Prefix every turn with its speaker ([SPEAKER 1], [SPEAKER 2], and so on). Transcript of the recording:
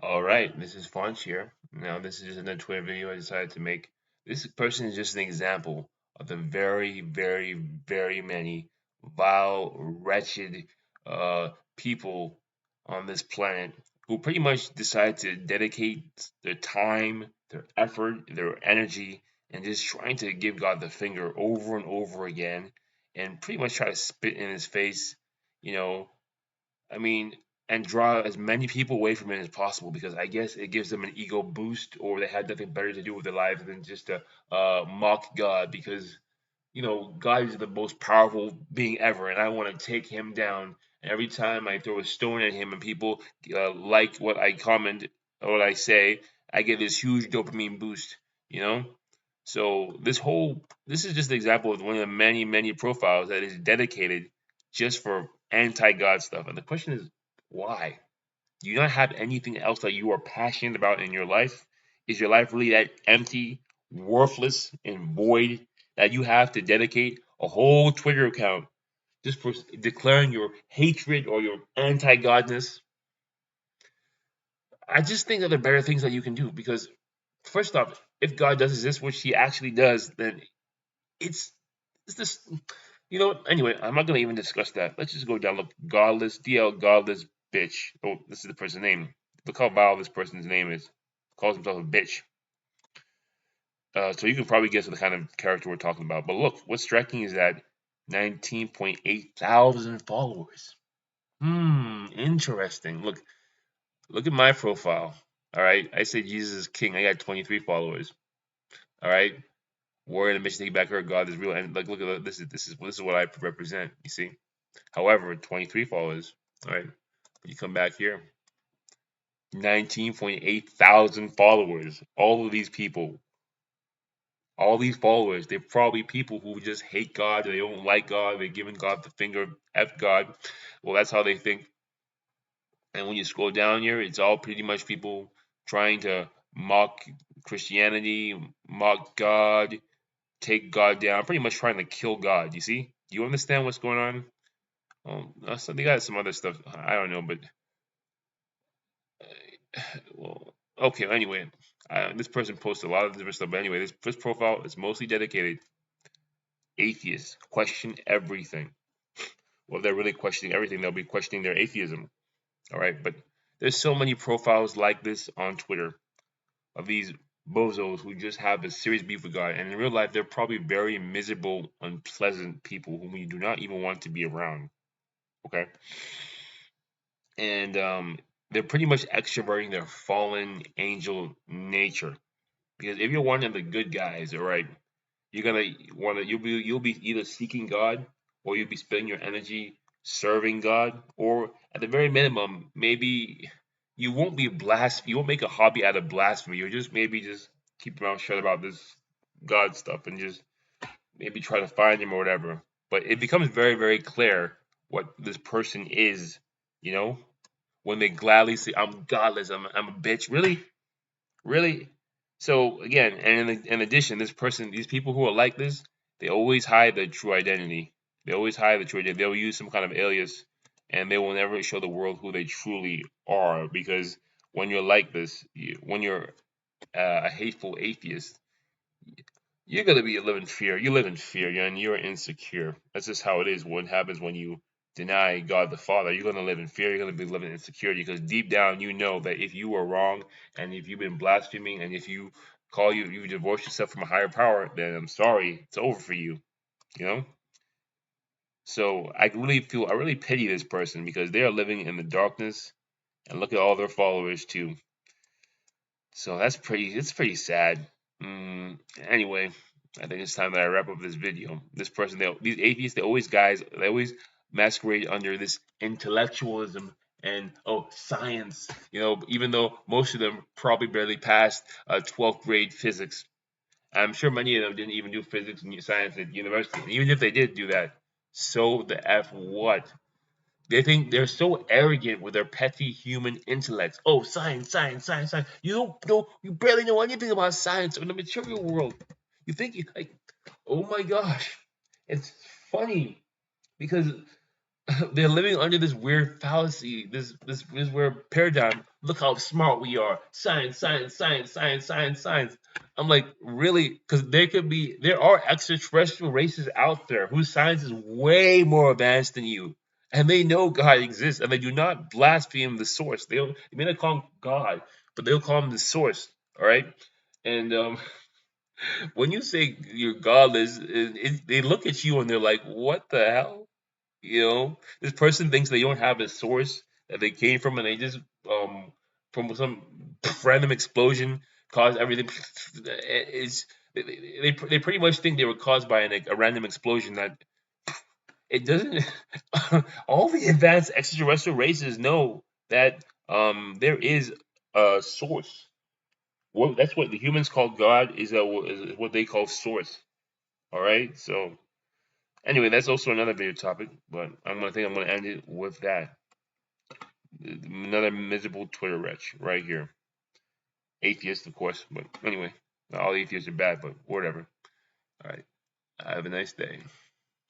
[SPEAKER 1] All right, this is Fonch here. Now, this is just another Twitter video I decided to make. This person is just an example of the very, very, very many vile, wretched people on this planet who pretty much decide to dedicate their time, their effort, their energy, and just trying to give God the finger over and over again and pretty much try to spit in his face, you know, I mean, and draw as many people away from it as possible because I guess it gives them an ego boost, or they had nothing better to do with their lives than just to mock God because God is the most powerful being ever, and I want to take him down. And every time I throw a stone at him and people like what I comment or what I say, I get this huge dopamine boost, you know? So this is just an example of one of the many, many profiles that is dedicated just for anti-God stuff. And the question is, why? Do you not have anything else that you are passionate about in your life? Is your life really that empty, worthless, and void that you have to dedicate a whole Twitter account just for declaring your hatred or your anti-godness? I just think that there are better things that you can do because, first off, if God does exist, which He actually does, then it's it's this. You know what? Anyway, I'm not gonna even discuss that. Let's just go down. Look, godless, DL, godless bitch. Oh, this is the person's name. Look how vile this person's name is. Calls himself a bitch. So you can probably guess what the kind of character we're talking about. But look, what's striking is that 19.8 thousand followers. Interesting. Look at my profile. All right, I say Jesus is king. I got 23 followers. All right, warrior in the mission, take back our God is real. And like, look at this is what I represent. You see. However, 23 followers. All right, you come back here. 19.8 thousand followers. All these followers, they're probably people who just hate God, they don't like God, they're giving God the finger, F God. Well, that's how they think. And when you scroll down here, it's all pretty much people trying to mock Christianity, mock God, take God down, pretty much trying to kill God. You see? Do you understand what's going on? So they got some other stuff. I don't know, but well, okay. Anyway, this person posted a lot of different stuff. But anyway, this profile is mostly dedicated atheists. Question everything. Well, if they're really questioning everything, they'll be questioning their atheism. All right, but there's so many profiles like this on Twitter of these bozos who just have a serious beef with God, and in real life, they're probably very miserable, unpleasant people whom you do not even want to be around. Okay, and they're pretty much extroverting their fallen angel nature. Because if you're one of the good guys, all right, you're gonna want to you'll be either seeking God or you'll be spending your energy serving God, or at the very minimum, maybe you won't make a hobby out of blasphemy. You'll just maybe just keep your mouth shut about this God stuff and just maybe try to find him or whatever. But it becomes very, very clear what this person is, you know, when they gladly say, I'm godless, I'm a bitch. Really? Really? So again, and in addition, these people who are like this, they always hide their true identity. They always hide the true identity. They'll use some kind of alias, and they will never show the world who they truly are. Because when you're like this, when you're a hateful atheist, you're gonna be living fear. You live in fear, and you're insecure. That's just how it is. What happens when you deny God the Father? You're gonna live in fear. You're gonna be living in insecurity because deep down you know that if you are wrong and if you've been blaspheming and if you divorce yourself from a higher power, then I'm sorry, it's over for you. You know. So I really pity this person because they are living in the darkness and look at all their followers too. So it's pretty sad. Anyway, I think it's time that I wrap up this video. These atheists, they always masquerade under this intellectualism and science. Even though most of them probably barely passed 12th grade physics. I'm sure many of them didn't even do physics and science at university. And even if they did do that, so the f what? They think they're so arrogant with their petty human intellects. Oh, science, science, science, science. You don't know, you barely know anything about science or the material world. You think you like, oh my gosh, it's funny because they're living under this weird fallacy, this weird paradigm. Look how smart we are. Science, science, science, science, science, science. I'm like, really? Because there are extraterrestrial races out there whose science is way more advanced than you, and they know God exists, and they do not blaspheme the source. They may not call him God, but they'll call him the source. All right, and when you say you're godless, they look at you and they're like, "What the hell?" This person thinks they don't have a source that they came from, and they just from some random explosion caused everything. It's they pretty much think they were caused by a random explosion that it doesn't. All the advanced extraterrestrial races know that there is a source. Well, that's what the humans call God is what they call source. All right, so anyway, that's also another video topic, but I'm gonna end it with that. Another miserable Twitter wretch right here. Atheist, of course, but anyway, all atheists are bad, but whatever. All right, have a nice day.